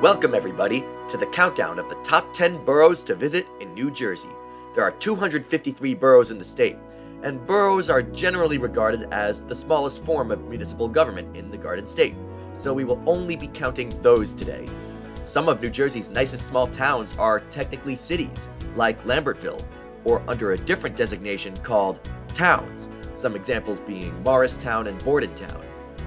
Welcome, everybody, to the countdown of the top 10 boroughs to visit in New Jersey. There are 253 boroughs in the state, and boroughs are generally regarded as the smallest form of municipal government in the Garden State, so we will only be counting those today. Some of New Jersey's nicest small towns are technically cities, like Lambertville, or under a different designation called towns, some examples being Morristown and Bordentown.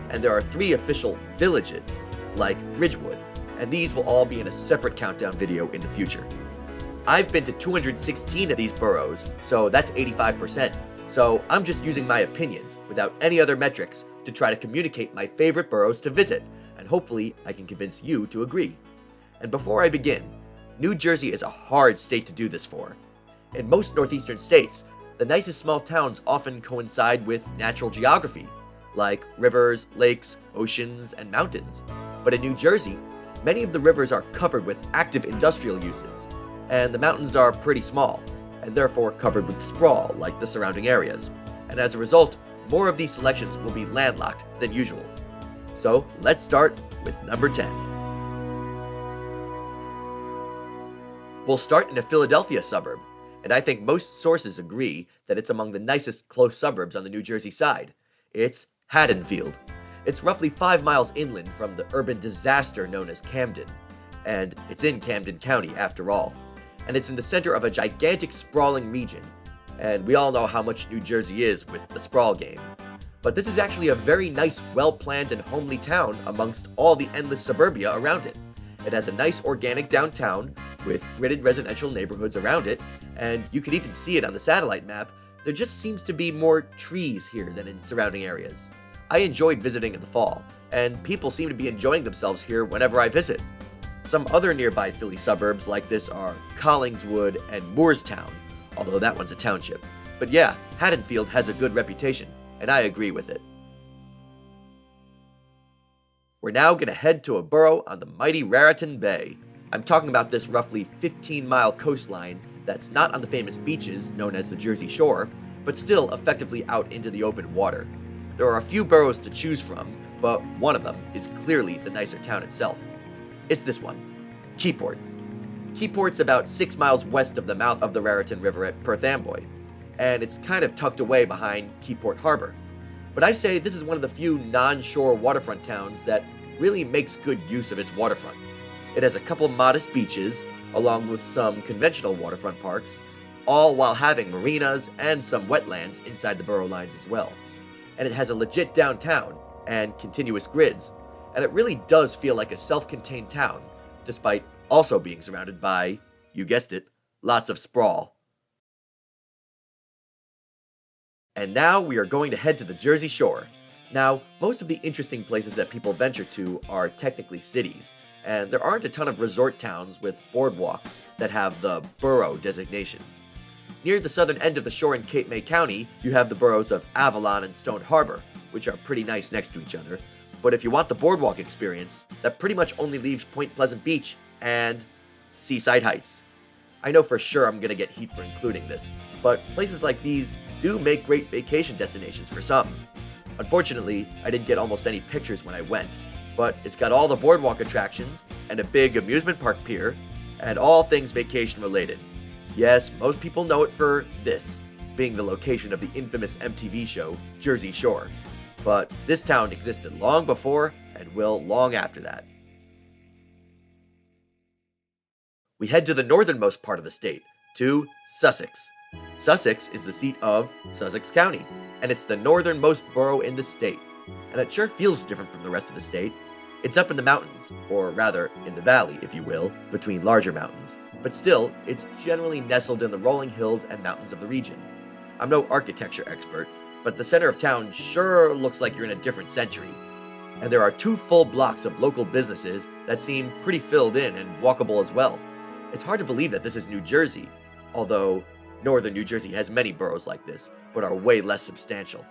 And there are 3 official villages, like Ridgewood, and these will all be in a separate countdown video in the future. I've been to 216 of these boroughs, so that's 85%, so I'm just using my opinions without any other metrics to try to communicate my favorite boroughs to visit, and hopefully I can convince you to agree. And before I begin, New Jersey is a hard state to do this for. In most northeastern states, the nicest small towns often coincide with natural geography, like rivers, lakes, oceans, and mountains. But in New Jersey, many of the rivers are covered with active industrial uses, and the mountains are pretty small, and therefore covered with sprawl like the surrounding areas. And as a result, more of these selections will be landlocked than usual. So let's start with number 10. We'll start in a Philadelphia suburb, and I think most sources agree that it's among the nicest close suburbs on the New Jersey side. It's Haddonfield. It's roughly 5 miles inland from the urban disaster known as Camden, and it's in Camden County after all. And it's in the center of a gigantic sprawling region, and we all know how much New Jersey is with the sprawl game. But this is actually a very nice, well-planned and homely town amongst all the endless suburbia around it. It has a nice organic downtown with gridded residential neighborhoods around it, and you can even see it on the satellite map. There just seems to be more trees here than in surrounding areas. I enjoyed visiting in the fall, and people seem to be enjoying themselves here whenever I visit. Some other nearby Philly suburbs like this are Collingswood and Moorestown, although that one's a township. But yeah, Haddonfield has a good reputation, and I agree with it. We're now going to head to a borough on the mighty Raritan Bay. I'm talking about this roughly 15-mile coastline that's not on the famous beaches known as the Jersey Shore, but still effectively out into the open water. There are a few boroughs to choose from, but one of them is clearly the nicer town itself. It's this one, Keyport. Keyport's about 6 miles west of the mouth of the Raritan River at Perth Amboy, and it's kind of tucked away behind Keyport Harbor. But I say this is one of the few non-shore waterfront towns that really makes good use of its waterfront. It has a couple modest beaches, along with some conventional waterfront parks, all while having marinas and some wetlands inside the borough lines as well. And it has a legit downtown and continuous grids, and it really does feel like a self-contained town, despite also being surrounded by, you guessed it, lots of sprawl. And now we are going to head to the Jersey Shore. Now, most of the interesting places that people venture to are technically cities, and there aren't a ton of resort towns with boardwalks that have the borough designation. Near the southern end of the shore in Cape May County, you have the boroughs of Avalon and Stone Harbor, which are pretty nice next to each other. But if you want the boardwalk experience, that pretty much only leaves Point Pleasant Beach and Seaside Heights. I know for sure I'm going to get heat for including this, but places like these do make great vacation destinations for some. Unfortunately, I didn't get almost any pictures when I went, but it's got all the boardwalk attractions and a big amusement park pier, and all things vacation related. Yes, most people know it for this, being the location of the infamous MTV show, Jersey Shore. But this town existed long before and will long after that. We head to the northernmost part of the state, to Sussex. Sussex is the seat of Sussex County, and it's the northernmost borough in the state. And it sure feels different from the rest of the state. It's up in the mountains, or rather, in the valley, if you will, between larger mountains. But still, it's generally nestled in the rolling hills and mountains of the region. I'm no architecture expert, but the center of town sure looks like you're in a different century. And there are 2 full blocks of local businesses that seem pretty filled in and walkable as well. It's hard to believe that this is New Jersey, although northern New Jersey has many boroughs like this, but are way less substantial.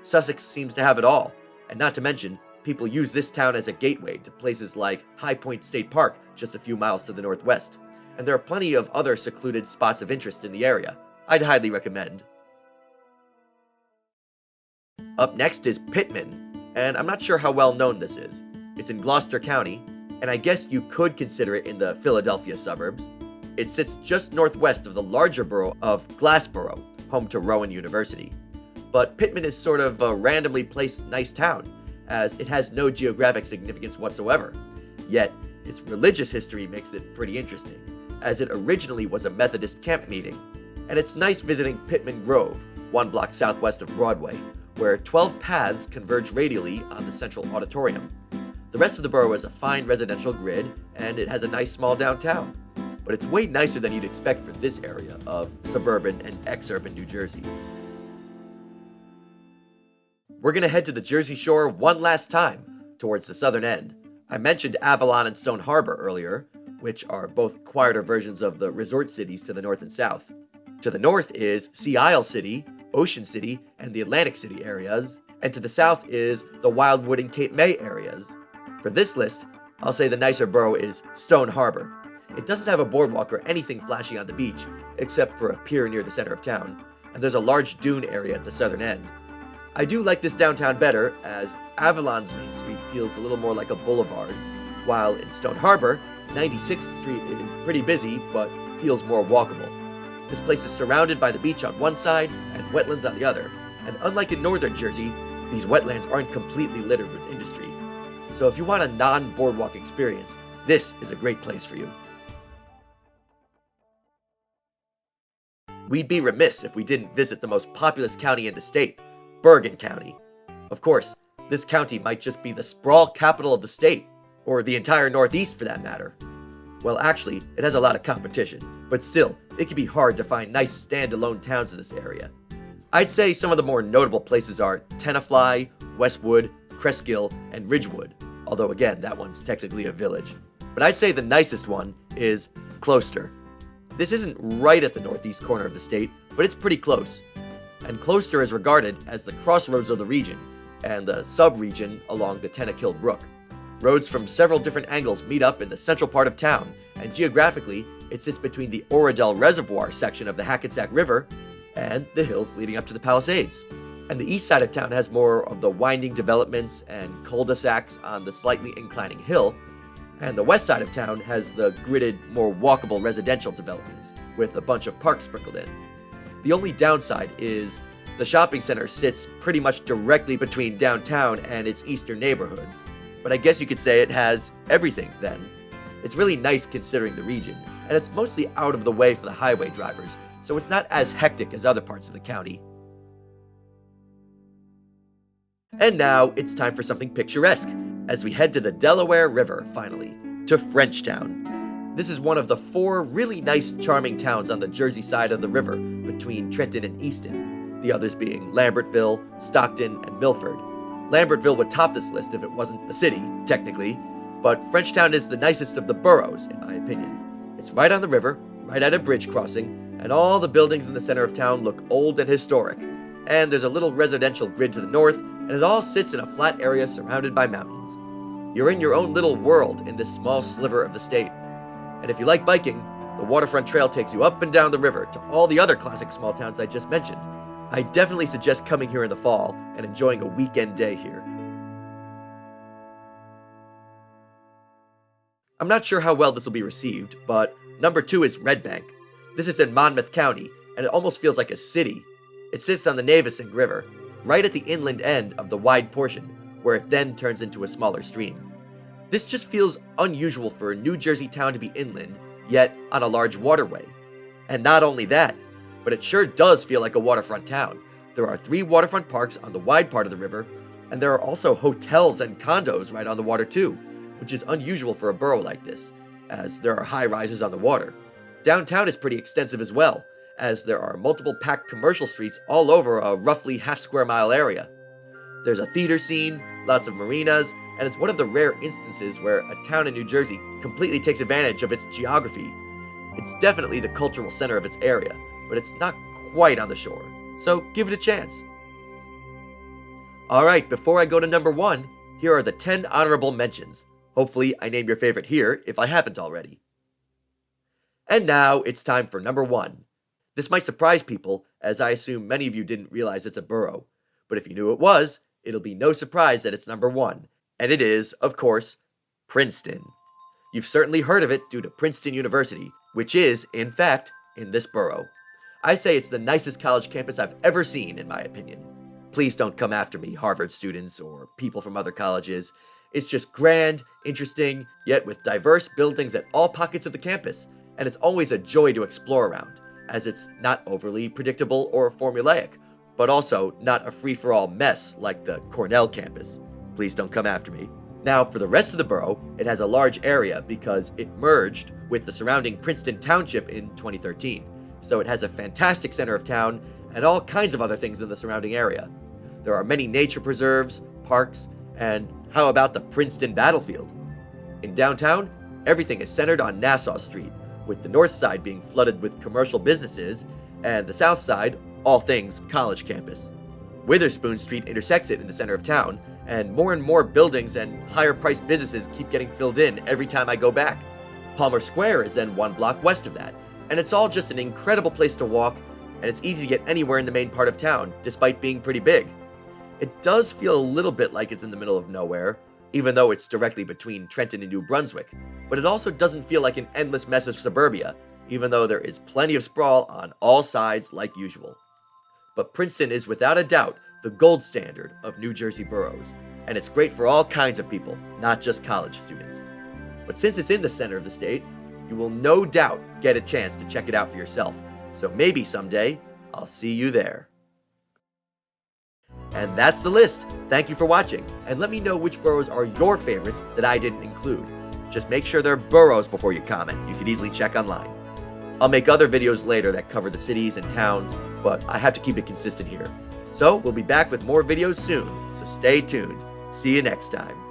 Sussex seems to have it all, and not to mention, people use this town as a gateway to places like High Point State Park, just a few miles to the northwest. And there are plenty of other secluded spots of interest in the area. I'd highly recommend. Up next is Pittman, and I'm not sure how well known this is. It's in Gloucester County, and I guess you could consider it in the Philadelphia suburbs. It sits just northwest of the larger borough of Glassboro, home to Rowan University. But Pittman is sort of a randomly placed nice town, as it has no geographic significance whatsoever. Yet, its religious history makes it pretty interesting, as it originally was a Methodist camp meeting. And it's nice visiting Pittman Grove, 1 block southwest of Broadway, where 12 paths converge radially on the central auditorium. The rest of the borough is a fine residential grid, and it has a nice small downtown. But it's way nicer than you'd expect for this area of suburban and exurban New Jersey. We're gonna head to the Jersey Shore one last time, towards the southern end. I mentioned Avalon and Stone Harbor earlier, which are both quieter versions of the resort cities to the north and south. To the north is Sea Isle City, Ocean City, and the Atlantic City areas, and to the south is the Wildwood and Cape May areas. For this list, I'll say the nicer borough is Stone Harbor. It doesn't have a boardwalk or anything flashy on the beach, except for a pier near the center of town, and there's a large dune area at the southern end. I do like this downtown better, as Avalon's Main Street feels a little more like a boulevard, while in Stone Harbor, 96th Street is pretty busy, but feels more walkable. This place is surrounded by the beach on one side and wetlands on the other, and unlike in northern Jersey, these wetlands aren't completely littered with industry. So if you want a non-boardwalk experience, this is a great place for you. We'd be remiss if we didn't visit the most populous county in the state, Bergen County. Of course, this county might just be the sprawl capital of the state, or the entire Northeast for that matter. Well, actually, it has a lot of competition, but still, it can be hard to find nice standalone towns in this area. I'd say some of the more notable places are Tenafly, Westwood, Cresskill, and Ridgewood, although again, that one's technically a village. But I'd say the nicest one is Closter. This isn't right at the northeast corner of the state, but it's pretty close. And Closter is regarded as the crossroads of the region, and the sub-region along the Tennakill Brook. Roads from several different angles meet up in the central part of town, and geographically, it sits between the Oradell Reservoir section of the Hackensack River and the hills leading up to the Palisades. And the east side of town has more of the winding developments and cul-de-sacs on the slightly inclining hill, and the west side of town has the gridded, more walkable residential developments, with a bunch of parks sprinkled in. The only downside is the shopping center sits pretty much directly between downtown and its eastern neighborhoods, but I guess you could say it has everything then. It's really nice considering the region, and it's mostly out of the way for the highway drivers, so it's not as hectic as other parts of the county. And now it's time for something picturesque, as we head to the Delaware River, finally, to Frenchtown. This is one of the 4 really nice, charming towns on the Jersey side of the river, between Trenton and Easton, the others being Lambertville, Stockton, and Milford. Lambertville would top this list if it wasn't a city, technically, but Frenchtown is the nicest of the boroughs, in my opinion. It's right on the river, right at a bridge crossing, and all the buildings in the center of town look old and historic, and there's a little residential grid to the north, and it all sits in a flat area surrounded by mountains. You're in your own little world in this small sliver of the state. And if you like biking, the waterfront trail takes you up and down the river to all the other classic small towns I just mentioned. I definitely suggest coming here in the fall and enjoying a weekend day here. I'm not sure how well this will be received, but number 2 is Red Bank. This is in Monmouth County, and it almost feels like a city. It sits on the Navesink River, right at the inland end of the wide portion, where it then turns into a smaller stream. This just feels unusual for a New Jersey town to be inland, yet on a large waterway. And not only that, but it sure does feel like a waterfront town. There are 3 waterfront parks on the wide part of the river, and there are also hotels and condos right on the water too, which is unusual for a borough like this, as there are high-rises on the water. Downtown is pretty extensive as well, as there are multiple packed commercial streets all over a roughly half-square-mile area. There's a theater scene, lots of marinas, and it's one of the rare instances where a town in New Jersey completely takes advantage of its geography. It's definitely the cultural center of its area, but it's not quite on the shore, so give it a chance. Alright, before I go to number 1, here are the 10 honorable mentions. Hopefully I name your favorite here, if I haven't already. And now it's time for number 1. This might surprise people, as I assume many of you didn't realize it's a borough, but if you knew it was, it'll be no surprise that it's number 1. And it is, of course, Princeton. You've certainly heard of it due to Princeton University, which is, in fact, in this borough. I say it's the nicest college campus I've ever seen, in my opinion. Please don't come after me, Harvard students or people from other colleges. It's just grand, interesting, yet with diverse buildings at all pockets of the campus, and it's always a joy to explore around, as it's not overly predictable or formulaic, but also not a free-for-all mess like the Cornell campus. Please don't come after me. Now, for the rest of the borough, it has a large area because it merged with the surrounding Princeton Township in 2013, so it has a fantastic center of town and all kinds of other things in the surrounding area. There are many nature preserves, parks, and how about the Princeton battlefield? In downtown, everything is centered on Nassau Street, with the north side being flooded with commercial businesses, and the south side, all things college campus. Witherspoon Street intersects it in the center of town, and more buildings and higher-priced businesses keep getting filled in every time I go back. Palmer Square is then 1 block west of that, and it's all just an incredible place to walk, and it's easy to get anywhere in the main part of town, despite being pretty big. It does feel a little bit like it's in the middle of nowhere, even though it's directly between Trenton and New Brunswick, but it also doesn't feel like an endless mess of suburbia, even though there is plenty of sprawl on all sides like usual. But Princeton is without a doubt the gold standard of New Jersey boroughs, and it's great for all kinds of people, not just college students. But since it's in the center of the state, you will no doubt get a chance to check it out for yourself, so maybe someday I'll see you there. And that's the list. Thank you for watching, and let me know which boroughs are your favorites that I didn't include. Just make sure they're boroughs before you comment. You can easily check online. I'll make other videos later that cover the cities and towns, but I have to keep it consistent here. So we'll be back with more videos soon, so stay tuned. See you next time.